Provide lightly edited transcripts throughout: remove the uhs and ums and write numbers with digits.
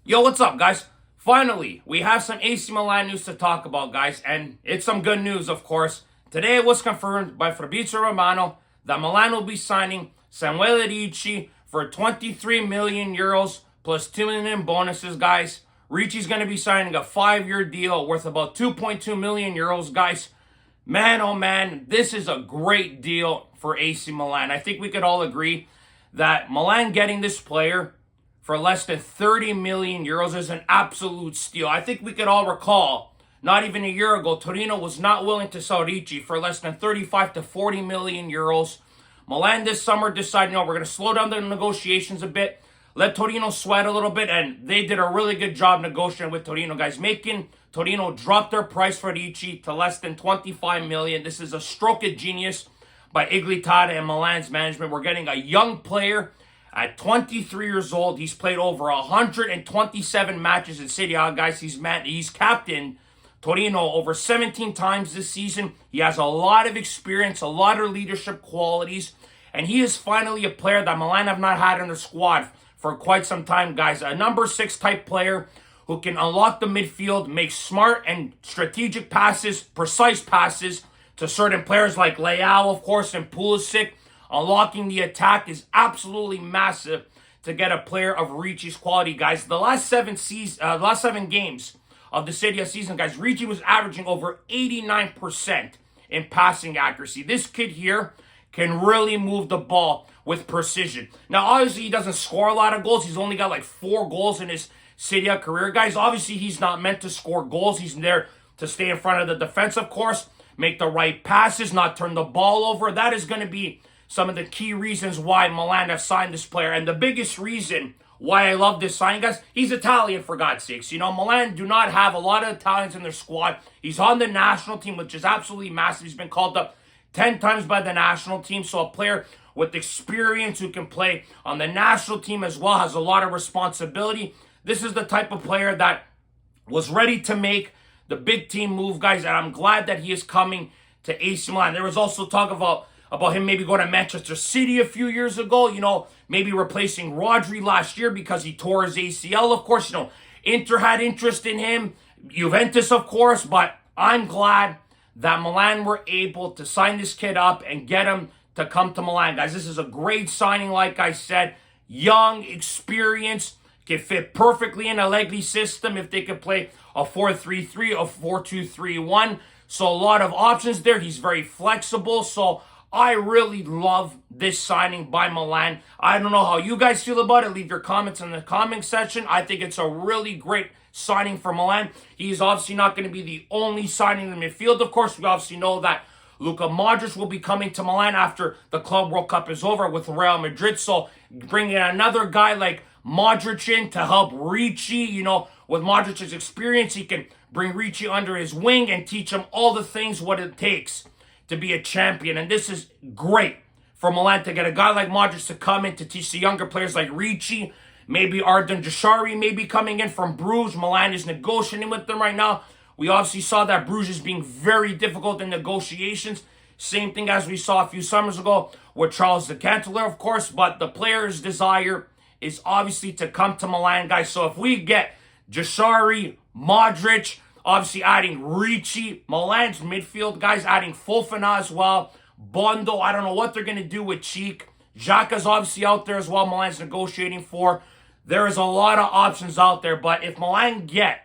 Yo, what's up, guys? Finally, we have some AC Milan news to talk about, guys, and it's some good news, of course. Today it was confirmed by Fabrizio Romano that Milan will be signing Samuele Ricci for 23 million euros plus 2 million in bonuses, guys. Ricci's going to be signing a 5-year deal worth about 2.2 million euros, guys. Man, oh man, this is a great deal for AC Milan. I think we could all agree that Milan getting this player for less than 30 million euros is an absolute steal. I think we could all recall, not even a year ago, Torino was not willing to sell Ricci for less than 35 to 40 million euros. Milan this summer decided, we're going to slow down the negotiations a bit, let Torino sweat a little bit, and they did a really good job negotiating with Torino, guys, making Torino drop their price for Ricci to less than 25 million. This is a stroke of genius by Iglitada and Milan's management. We're getting a young player at 23 years old. He's played over 127 matches in Serie A, guys. He's captained Torino over 17 times this season. He has a lot of experience, a lot of leadership qualities, and he is finally a player that Milan have not had in their squad for quite some time, guys. A number 6 type player who can unlock the midfield, make smart and strategic passes, precise passes to certain players like Leao, of course, and Pulisic. Unlocking the attack is absolutely massive to get a player of Ricci's quality, guys. The last 7 games of the Serie A season, guys, Ricci was averaging over 89% in passing accuracy. This kid here can really move the ball with precision. Now, obviously, he doesn't score a lot of goals. He's only got like 4 goals in his Serie A career, guys. Obviously, he's not meant to score goals. He's there to stay in front of the defense, of course, make the right passes, not turn the ball over. That is going to be some of the key reasons why Milan have signed this player. And the biggest reason why I love this signing, guys, he's Italian, for God's sakes. Milan do not have a lot of Italians in their squad. He's on the national team, which is absolutely massive. He's been called up 10 times by the national team. So a player with experience who can play on the national team as well, has a lot of responsibility. This is the type of player that was ready to make the big team move, guys, and I'm glad that he is coming to AC Milan. There was also talk about him maybe going to Manchester City a few years ago, maybe replacing Rodri last year because he tore his ACL, of course. Inter had interest in him, Juventus, of course, but I'm glad that Milan were able to sign this kid up and get him to come to Milan, guys. This is a great signing, like I said. Young, experienced, can fit perfectly in Allegri system if they could play a 4-3-3, a 4-2-3-1. So a lot of options there. He's very flexible, so I really love this signing by Milan. I don't know how you guys feel about it. Leave your comments in the comment section. I think it's a really great signing for Milan. He's obviously not going to be the only signing in the midfield. Of course, we obviously know that Luka Modric will be coming to Milan after the Club World Cup is over with Real Madrid. So bringing another guy like Modric in to help Ricci, with Modric's experience, he can bring Ricci under his wing and teach him all the things what it takes to be a champion. And this is great for Milan to get a guy like Modric to come in to teach the younger players like Ricci. Maybe Arden Jashari may be coming in from Bruges. Milan is negotiating with them right now. We obviously saw that Bruges is being very difficult in negotiations. Same thing as we saw a few summers ago with Charles de Ketelaere, of course. But the player's desire is obviously to come to Milan, guys. So if we get Jashari, Modric, obviously adding Ricci, Milan's midfield, guys, adding Fofana as well, Bondo, I don't know what they're going to do with Cheek. Xhaka's obviously out there as well, Milan's negotiating for. There is a lot of options out there, but if Milan get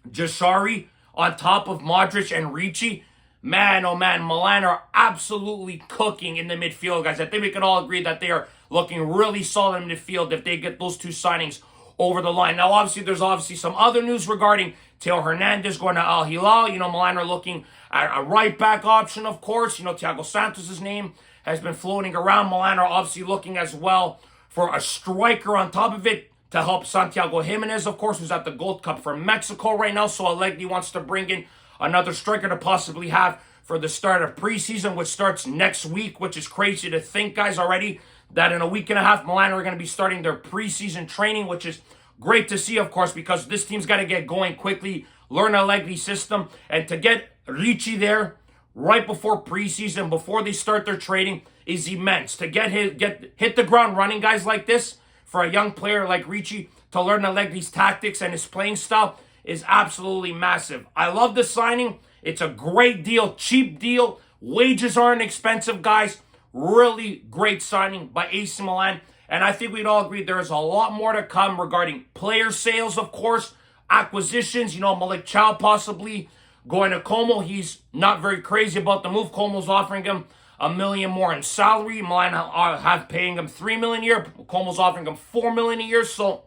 Jashari on top of Modric and Ricci, man, oh man, Milan are absolutely cooking in the midfield, guys. I think we can all agree that they are looking really solid in the midfield if they get those 2 signings over the line. Now, obviously, there's some other news regarding Theo Hernandez going to Al Hilal. Milan are looking at a right-back option, of course. Thiago Santos' name has been floating around. Milan are obviously looking as well for a striker on top of it to help Santiago Jimenez, of course, who's at the Gold Cup for Mexico right now. So Allegri wants to bring in another striker to possibly have for the start of preseason, which starts next week, which is crazy to think, guys, already that in a week and a half, Milan are going to be starting their preseason training, which is great to see, of course, because this team's got to get going quickly, learn Allegri's system, and to get Ricci there right before preseason, before they start their training, is immense. To hit the ground running, guys, like this, for a young player like Ricci to learn Allegri's tactics and his playing style is absolutely massive. I love the signing. It's a great deal, cheap deal. Wages aren't expensive, guys. Really great signing by AC Milan. And I think we'd all agree there is a lot more to come regarding player sales, of course, acquisitions. Malik Chow possibly going to Como. He's not very crazy about the move. Como's offering him $1 million more in salary. Milan have paying him $3 million a year. Como's offering him $4 million a year. So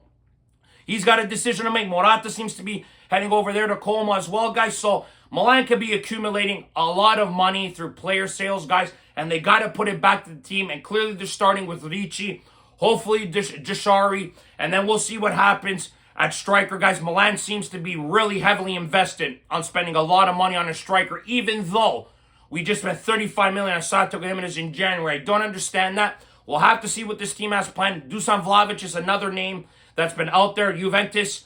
he's got a decision to make. Morata seems to be heading over there to Como as well, guys. So Milan could be accumulating a lot of money through player sales, guys. And they got to put it back to the team. And clearly they're starting with Ricci. Hopefully Jashari. And then we'll see what happens at striker, guys. Milan seems to be really heavily invested on spending a lot of money on a striker, even though we just spent $35 million on Santo Jimenez in January. I don't understand that. We'll have to see what this team has planned. Dusan Vlahovic is another name that's been out there. Juventus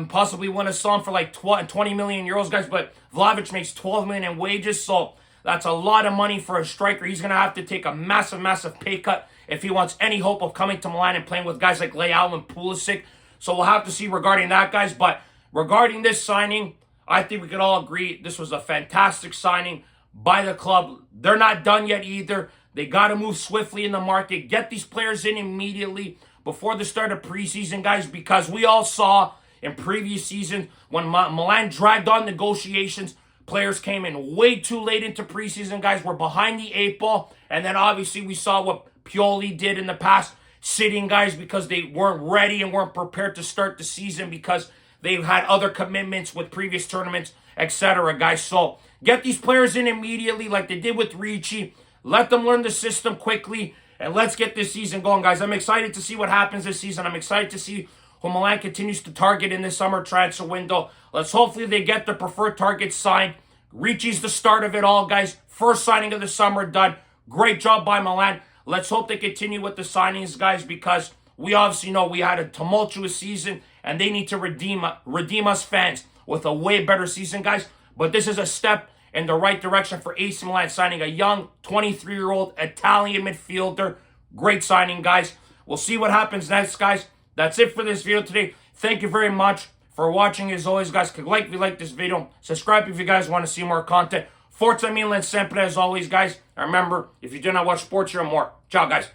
possibly want to sell him for like 20 million euros, guys, but Vlahovic makes 12 million in wages, so that's a lot of money for a striker. He's going to have to take a massive, massive pay cut if he wants any hope of coming to Milan and playing with guys like Leao and Pulisic. So we'll have to see regarding that, guys. But regarding this signing, I think we can all agree this was a fantastic signing by the club. They're not done yet either. They got to move swiftly in the market. Get these players in immediately before the start of preseason, guys, because we all saw in previous seasons when Milan dragged on negotiations, players came in way too late into preseason, guys. We're behind the 8 ball. And then obviously we saw what Pioli did in the past, sitting guys because they weren't ready and weren't prepared to start the season because they've had other commitments with previous tournaments, etc., guys. So get these players in immediately like they did with Ricci. Let them learn the system quickly, and let's get this season going, guys. I'm excited to see what happens this season. I'm excited to see who Milan continues to target in this summer transfer window. Let's hopefully they get the preferred targets signed. Ricci's the start of it all, guys. First signing of the summer done. Great job by Milan. Let's hope they continue with the signings, guys, because we obviously know we had a tumultuous season, and they need to redeem us fans with a way better season, guys. But this is a step in the right direction for AC Milan, signing a young 23-year-old Italian midfielder. Great signing, guys. We'll see what happens next, guys. That's it for this video today. Thank you very much for watching. As always, guys, click like if you like this video. Subscribe if you guys want to see more content. Forza Milan sempre, as always, guys. And remember, if you do not watch sports, you're more. Ciao, guys.